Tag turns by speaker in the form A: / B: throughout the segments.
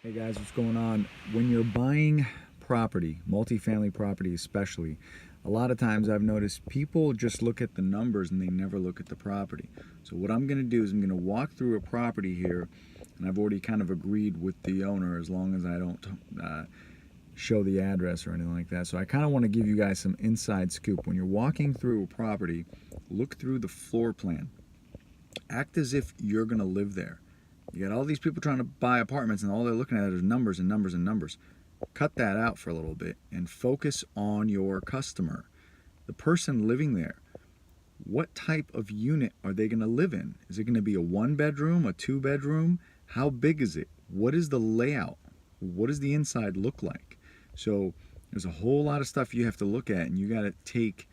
A: Hey guys, what's going on? When you're buying property, multifamily property especially, a lot of times I've noticed people just look at the numbers and they never look at the property. So what I'm going to do is I'm going to walk through a property here, and I've already kind of agreed with the owner as long as I don't show the address or anything like that. So I kind of want to give you guys some inside scoop. When you're walking through a property, look through the floor plan. Act as if you're going to live there. You got all these people trying to buy apartments and all they're looking at is numbers and numbers and numbers. Cut that out for a little bit and focus on your customer, the person living there. What type of unit are they going to live in? Is it going to be a 1-bedroom, a 2-bedroom? How big is it? What is the layout? What does the inside look like? So there's a whole lot of stuff you have to look at, and you got to take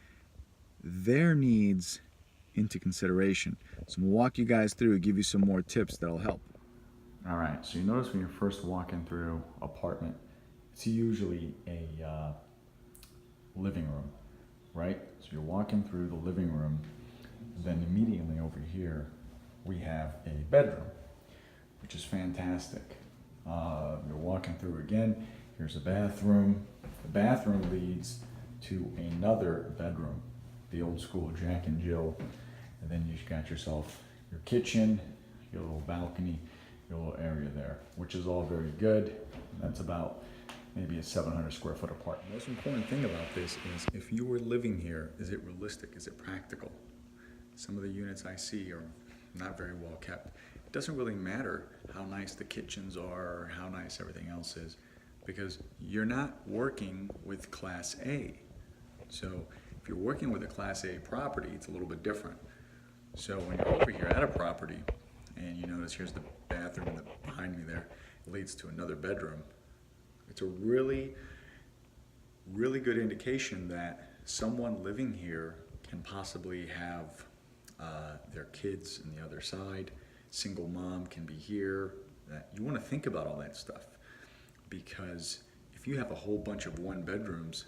A: their needs into consideration. So we'll walk you guys through, give you some more tips that'll help. All right, so you notice when you're first walking through apartment, it's usually a living room, right? So you're walking through the living room, then immediately over here, we have a bedroom, which is fantastic. You're walking through again, here's a bathroom. The bathroom leads to another bedroom, the old school Jack and Jill. And then you've got yourself your kitchen, your little balcony, your little area there, which is all very good. That's about maybe a 700 square foot apartment. The most important thing about this is if you were living here, is it realistic? Is it practical? Some of the units I see are not very well kept. It doesn't really matter how nice the kitchens are or how nice everything else is, because you're not working with Class A. So if you're working with a Class A property, it's a little bit different. So when you're over here at a property and you notice here's the bathroom behind me there, it leads to another bedroom. It's a really, really good indication that someone living here can possibly have their kids on the other side. Single mom can be here. You want to think about all that stuff, because if you have a whole bunch of 1-bedrooms,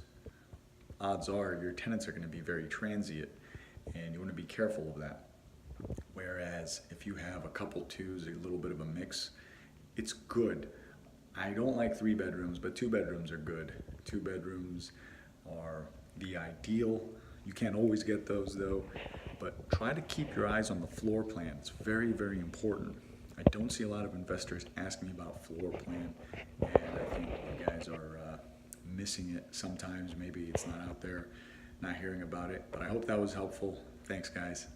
A: odds are your tenants are going to be very transient, and you want to be careful of that. Whereas if you have a couple 2s, a little bit of a mix, it's good. I don't like 3 bedrooms, but 2 bedrooms are good. 2 bedrooms are the ideal. You can't always get those though, but try to keep your eyes on the floor plan. It's very, very important. I don't see a lot of investors asking me about floor plan, and I think you guys are missing it sometimes. Maybe it's not out there, not hearing about it, but I hope that was helpful. Thanks, guys.